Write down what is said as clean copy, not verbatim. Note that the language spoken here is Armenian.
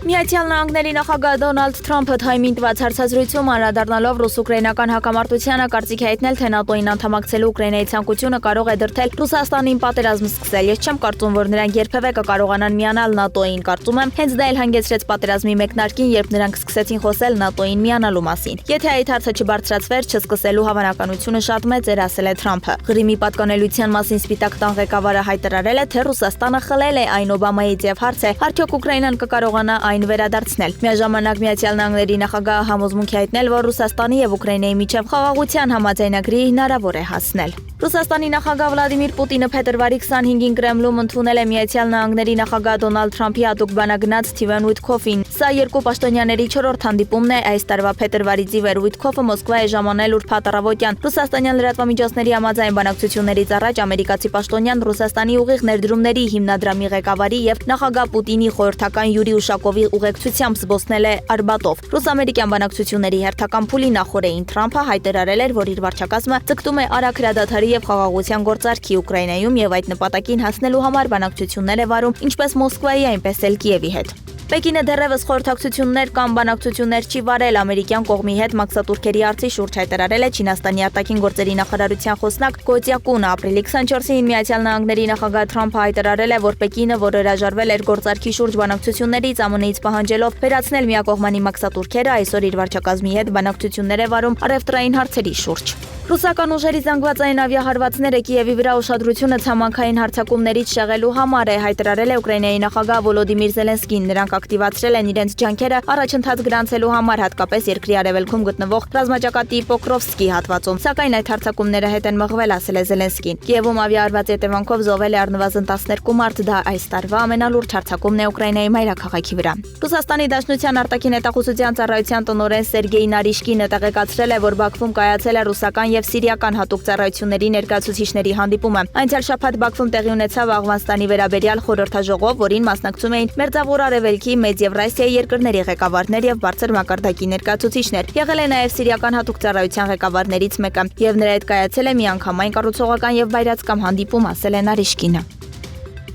Միացյալ Նահանգների նախագահ Դոնալդ Թրամփը թայմին տված հարցազրույցում անդրադառնալով ռուս-ուկրաինական հակամարտությանը կարծիք է հայտնել, թե ՆԱՏՕ-ին անդամակցելու Ուկրաինայի ցանկությունը կարող է դրդել Ռուսաստանին պատերազմ սկսել։ Ես չեմ կարծում, որ նրանք երբևէ կկարողանան միանալ ՆԱՏՕ-ին։ Կարծում եմ, հենց դա էլ հանգեցրեց պատերազմի մեկնարկին, երբ նրանք սկսեցին խոսել ՆԱՏՕ-ին միանալու մասին։ Եթե այդ հարցը չբարձրացվեր, չսկսելու հավանականությունը շատ մեծ էր, ասել է Թրամփը։ Ղրիմի պատկանելիության մասին Սպիտակ տան ղեկավարը հայտարարել է, թե Ռուսաստանը խլել է այն Օբամայից եւ հարց է, արդյոք Ուկրաինան կկարողանա այն վերադարձնել։ Միաժամանակ Միացյալ Նահանգների նախագահը համոզմունք է հայտնել, որ Ռուսաստանի եւ Ուկրաինայի միջև խաղաղության համաձայնագրի հնարավոր է հասնել։ Ռուսաստանի նախագահ Վլադիմիր Պուտինը փետրվարի 25-ին Կրեմլում ընդունել է Միացյալ Նահանգների նախագահ Դոնալդ Թրամփի հատուկ բանագնաց Սթիվեն Ուիթքոֆին։ Սա երկու պաշտոնյաների 4-րդ հանդիպումն է այս տարվա փետրվարից ի վեր։ Ուիթքոֆը Մոսկվա է ժամանել ուրբաթ առավոտյան։ Ռուսաստանյան լրատվամիջոցների համաձայն բանակցություններից առաջ ամերիկացի պաշտոնյան Ռուսաստանի ուղիղ ներդրումների հիմնադրամի ղեկավարի եւ նախագահ Պուտինի խորհրդական Յուրի Ուշակովի ուղեկցությամբ զբոսնել է Արբատով։ Ռուս-ամերիկյան բանակցությունների հերթական փուլի նախորդին Թրամփը հայտարարել էր, որ իր վարչակազմը ձգտում է արագ հրադադարի եւ խաղաղության գործարքի Ուկրաինայում եւ այդ նպատակին հասնելու համար բանակցություններ է վարում ինչպես Մոսկվայի, այնպես էլ Կիևի հետ։ Պեկինը դեռևս խորհրդակցություններ կամ բանակցություններ չի վարել ամերիկյան կողմի հետ մաքսատուրքերի արծի շուրջ, հայտարարել է Չինաստանի արտաքին գործերի նախարարության խոսնակ Գո Ծյակունը։ Ապրիլի 24-ին Միացյալ Նահանգների նախագահ Թրամփը հայտարարել է, որ Պեկինը, որ հրաժարվել էր գործարքի շուրջ բանակցություններից, ԱՄՆ-ից պահանջելով վերացնել միակողմանի մաքսատուրքերը, այսօր իր վարչակազմի հետ բանակցություններ է վարում առևտրային հարցերի շուրջ։ Ռուսական ուժերի զանգվածային ավիահարվածները Կիևի վրա ուշադրությունը ցամաքային հարձակումներից շեղելու համար է, հայտարարել է Ուկրաինայի նախագահ Վոլոդիմիր Զելենսկին։ Նրանք ակտիվացրել են իրենց ջանքերը առաջընթաց գրանցելու համար, հատկապես երկրի արևելքում գտնվող ռազմաճակատի Պոկրովսկի հատվածում։ Սակայն այդ հարձակումները հետ են մղվել, ասել է Զելենսկին։ Կիևում ավիահարվածի հետևանքով զոհվել է առնվազն 12 մարդ, դա այս տարվա ամենալուրջ հարձակումն է Ուկրաինայի մայրաքաղաքի վրա։ Ռուսաստանի Դաշնության արտաքին հետախուզության ծառայության տնօրեն Սերգեյ Նարիշկինը տեղեկացրել է, որ Բաքվում կայացել է ռուսական եւ սիրիական հատուկ ծառայությունների ներկայացուցիչների հանդիպումը։ Անցյալ շաբաթ Բաքվում տեղի ունեցավ Աֆղանստանի վերաբերյալ խորհրդաժողով, որին մասնակցում էին Մերձավոր Արևելքի, Մեծ Եվրասիայի երկրների ղեկավարներ եւ բարձր մակարդակի ներկայացուցիչներ։ Եղել է նաեւ սիրիական հատուկ ծառայության ղեկավարներից մեկը, եւ նրա հետ կայացել է միանգամայն կառուցողական եւ բայրացկամ հանդիպում, ասել է Նարիշկինը։